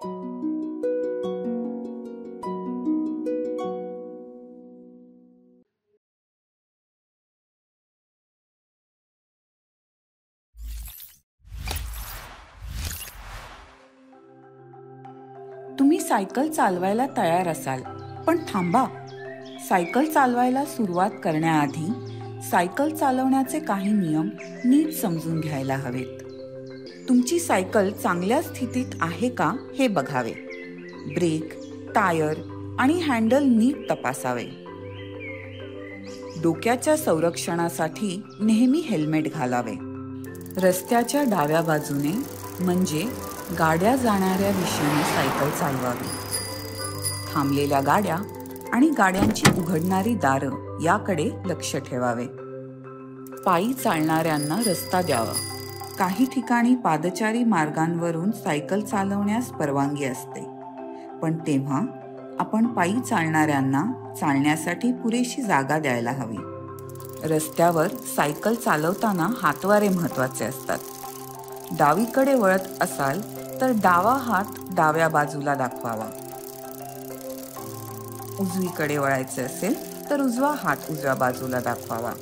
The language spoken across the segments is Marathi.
तुम्ही सायकल चालवायला तयार असाल, पण थांबा. सायकल चालवायला सुरुवात करण्याआधी सायकल चालवण्याचे काही नियम नीट समजून घ्यायला हवेत. तुमची सायकल चांगल्या स्थितीत आहे का हे बघावे. ब्रेक, टायर आणि हँडल नीट तपासावे. डोक्याच्या संरक्षणासाठी नेहमी हेल्मेट घालावे. रस्त्याच्या डाव्या बाजूने म्हणजे गाड्या जाणाऱ्या दिशेने सायकल चालवावी. थांबलेल्या गाड्या आणि गाड्यांची उघडणारी दारं याकडे लक्ष ठेवावे. पायी चालणाऱ्यांना रस्ता द्यावा. काही ठिकाणी पादचारी मार्गांवरून सायकल चालवण्यास परवानगी असते, पण तेव्हा आपण पायी चालणाऱ्यांना चालण्यासाठी पुरेशी जागा द्यायला हवी. रस्त्यावर सायकल चालवताना हातवारे महत्त्वाचे असतात. डावीकडे वळत असाल तर डावा हात डाव्या बाजूला दाखवावा. उजवीकडे वळायचे असेल तर उजवा हात उजव्या बाजूला दाखवावा.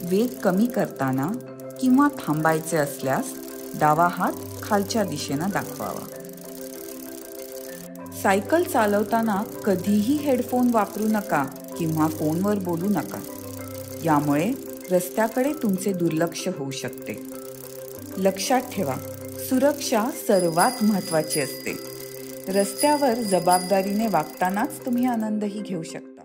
वेग कमी करताना किंवा थांबायचे असल्यास डावा हात खालच्या दिशेने दाखवावा. सायकल चालवताना कधीही हेडफोन वापरू नका किंवा फोनवर बोलू नका. यामुळे रस्त्याकडे तुमचे दुर्लक्ष होऊ शकते. लक्षात ठेवा, सुरक्षा सर्वात महत्त्वाची असते. रस्त्यावर जबाबदारीने वागतानाच तुम्ही आनंदही घेऊ शकता.